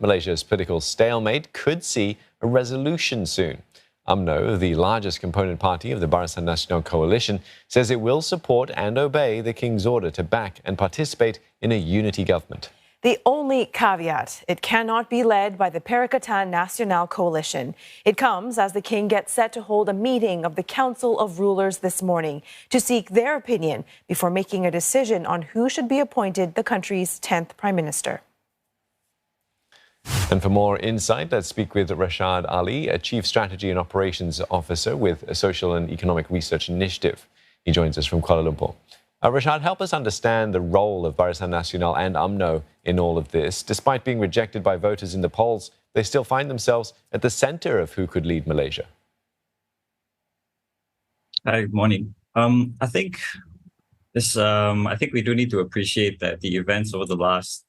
Malaysia's political stalemate could see a resolution soon. UMNO, the largest component party of the Barisan Nasional coalition, says it will support and obey the king's order to back and participate in a unity government. The only caveat, it cannot be led by the Barisan Nasional coalition. It comes as the king gets set to hold a meeting of the Council of Rulers this morning to seek their opinion before making a decision on who should be appointed the country's 10th prime minister. And for more insight, let's speak with Rashaad Ali, a Chief Strategy and Operations Officer with a Social and Economic Research Initiative. He joins us from Kuala Lumpur. Rashaad, help us understand the role of Barisan Nasional and UMNO in all of this. Despite being rejected by voters in the polls, they still find themselves at the center of who could lead Malaysia. Hi, good morning. I think we do need to appreciate that the events over the last,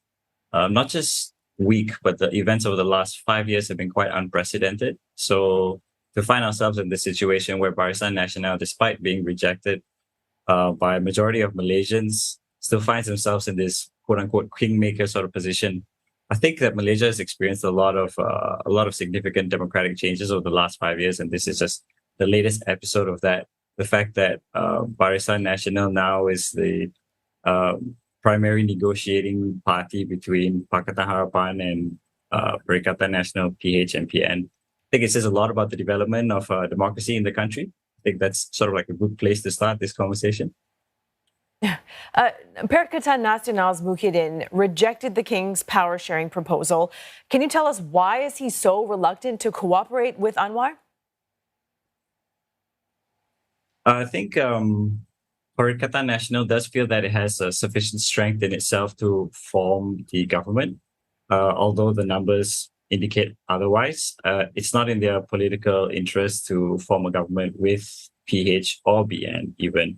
not just week, but the events over the last 5 years have been quite unprecedented. So to find ourselves in this situation where Barisan Nasional, despite being rejected by a majority of Malaysians, still finds themselves in this quote-unquote kingmaker sort of position. I think that Malaysia has experienced a lot of significant democratic changes over the last 5 years, and this is just the latest episode of that. The fact that Barisan Nasional now is the primary negotiating party between Pakatan Harapan and Perikatan Nasional PH and PN. I think it says a lot about the development of democracy in the country. I think that's sort of like a good place to start this conversation. Perikatan Nasional's Muhyiddin rejected the king's power-sharing proposal. Can you tell us why is he so reluctant to cooperate with Anwar? I think Perikatan Nasional does feel that it has sufficient strength in itself to form the government, although the numbers indicate otherwise. It's not in their political interest to form a government with PH or BN even,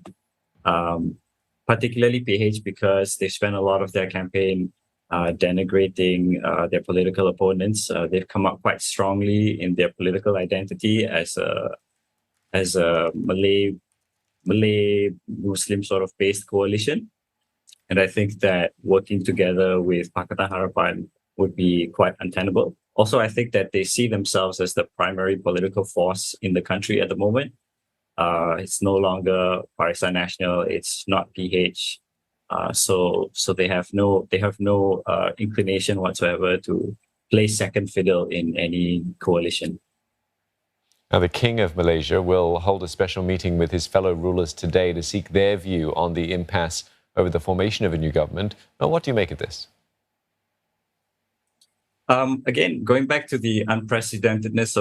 particularly PH because they spent a lot of their campaign denigrating their political opponents. They've come up quite strongly in their political identity as a Malay Muslim sort of based coalition. And I think that working together with Pakatan Harapan would be quite untenable. Also, I think that they see themselves as the primary political force in the country at the moment. It's no longer Barisan Nasional, it's not PH. So they have no inclination whatsoever to play second fiddle in any coalition. Now, the King of Malaysia will hold a special meeting with his fellow rulers today to seek their view on the impasse over the formation of a new government. Now, what do you make of this? Again, going back to the unprecedentedness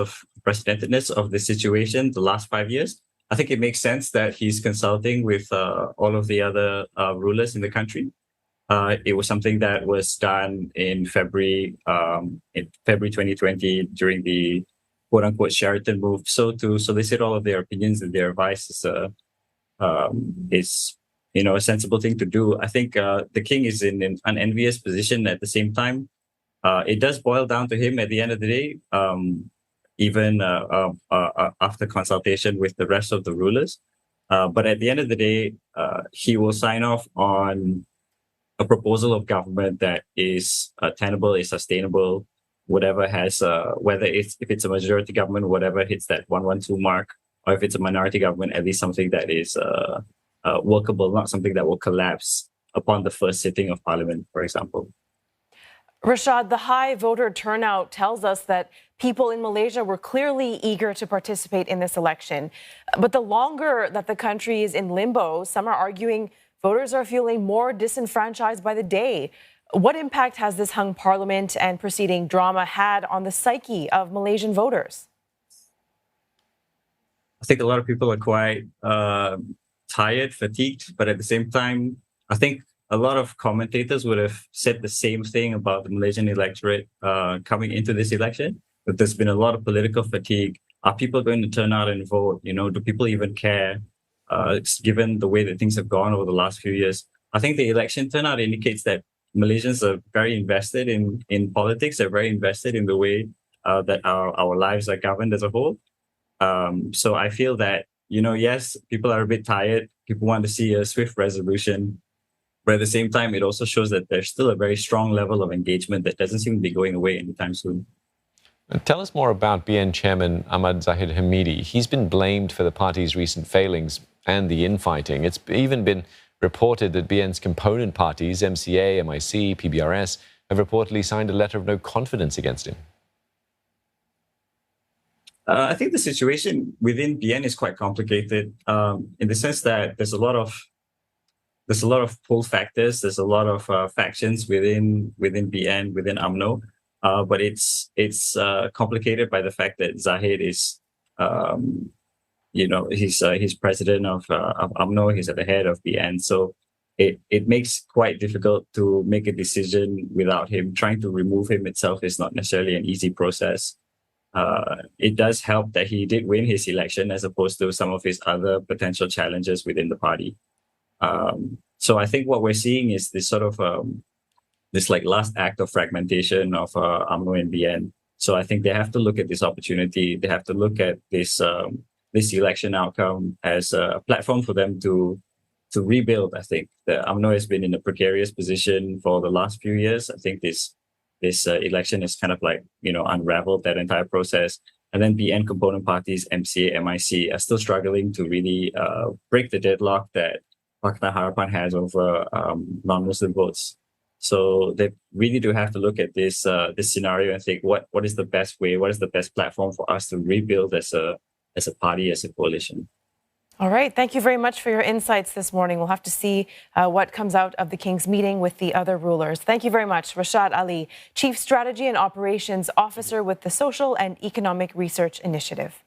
of the situation the last 5 years, I think it makes sense that he's consulting with all of the other rulers in the country. It was something that was done in February 2020 during the quote-unquote Sheraton move. So to solicit all of their opinions and their advice is a sensible thing to do. I think the king is in an unenvious position at the same time. It does boil down to him at the end of the day, even after consultation with the rest of the rulers. But at the end of the day, he will sign off on a proposal of government that is tenable, is sustainable, whatever has, if it's a majority government, whatever hits that 112 mark, or if it's a minority government, at least something that is workable, not something that will collapse upon the first sitting of parliament, for example. Rashaad, the high voter turnout tells us that people in Malaysia were clearly eager to participate in this election. But the longer that the country is in limbo, some are arguing voters are feeling more disenfranchised by the day. What impact has this hung parliament and preceding drama had on the psyche of Malaysian voters? I think a lot of people are quite tired, fatigued, but at the same time, I think a lot of commentators would have said the same thing about the Malaysian electorate coming into this election, that there's been a lot of political fatigue. Are people going to turn out and vote? Do people even care? Given the way that things have gone over the last few years, I think the election turnout indicates that Malaysians are very invested in politics. They're very invested in the way that our lives are governed as a whole. So I feel that, yes, people are a bit tired. People want to see a swift resolution. But at the same time, it also shows that there's still a very strong level of engagement that doesn't seem to be going away anytime soon. Tell us more about BN chairman Ahmad Zahid Hamidi. He's been blamed for the party's recent failings and the infighting. It's even been reported that BN's component parties, MCA, MIC, PBRS, have reportedly signed a letter of no confidence against him. I think the situation within BN is quite complicated in the sense that there's a lot of pull factors. There's a lot of factions within BN, within UMNO, but it's complicated by the fact that Zahid is, he's president of UMNO. He's at the head of BN, so it makes quite difficult to make a decision without him. Trying to remove him itself is not necessarily an easy process. It does help that he did win his election as opposed to some of his other potential challenges within the party. So I think what we're seeing is this sort of this like last act of fragmentation of UMNO and BN. So I think they have to look at this opportunity. They have to look at this election outcome as a platform for them to rebuild. I think the UMNO has been in a precarious position for the last few years. I think this election is kind of like, unraveled that entire process. And then BN component parties, MCA, MIC, are still struggling to really break the deadlock that Pakatan Harapan has over non-Muslim votes. So they really do have to look at this scenario and think, what is the best way, what is the best platform for us to rebuild as a party, as a coalition. All right. Thank you very much for your insights this morning. We'll have to see what comes out of the King's meeting with the other rulers. Thank you very much. Rashaad Ali, Chief Strategy and Operations Officer with the Social and Economic Research Initiative.